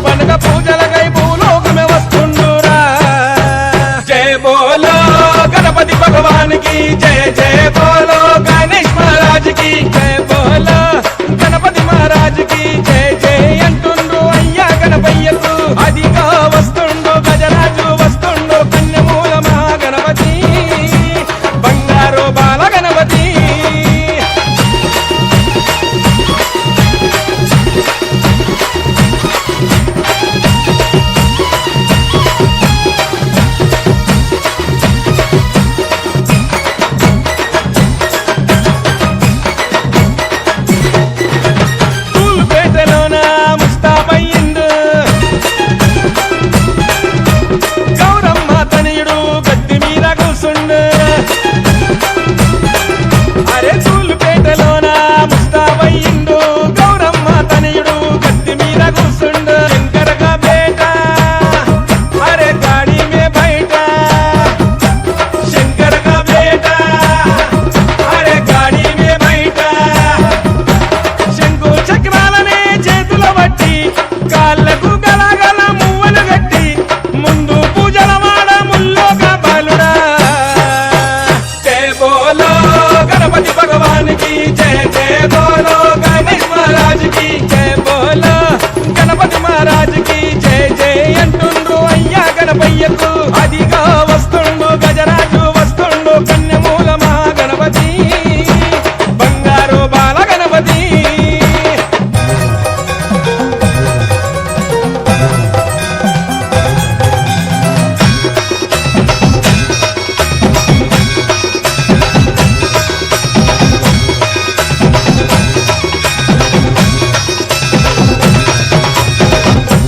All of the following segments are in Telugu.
పండుగ పూజలకై భూలోకమే వస్తుండురా జయ బోలో గణపతి భగవానికి జయ జయ బోలో గణేష్ మహారాజుకి జయ బోలో గణపతి మహారాజుకి జయ జయ అంటుండ్రు అయ్యా గణపయ్యకు అదిగా వస్తుండు గజరాజు వస్తుండు కన్యమూల మహాగణపతి బంగారు బాల గణపతి అదిగా వస్తుండు గజరాజు వస్తుండు కన్యమూల మహాగణపతి బంగారు బాల గణపతి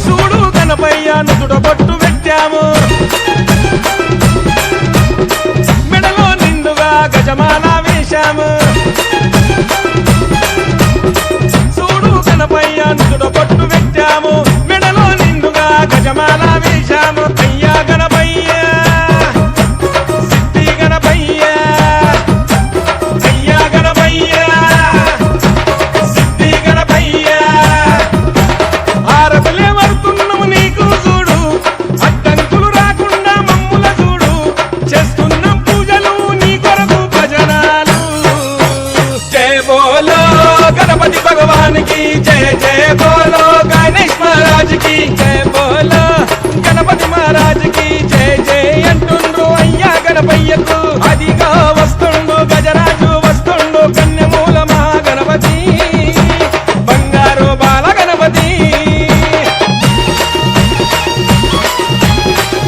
చూడు గణపయ్య నుదుట బొట్టు పెట్టాము మెడలో నిండుగా గజమాల వేశాము చూడు గణపయ్య నుదుట బొట్టు పెట్టాము మెడలో నిండుగా గజమాల వేశాము అయ్యా గణపయ్య సిద్ధి గణపయ్య అయ్యా గణపయ్య సిద్ధి గణపయ్య ఆరబలే వరుతున్నాము నీకు చూడు అడ్డంకులు రాకుండా మమ్ముల చూడు చేస్తున్నాం పూజలు నీ కొరకు భజనాలు జయ బోలో గణపతి భగవానికి జయ జయ బోలో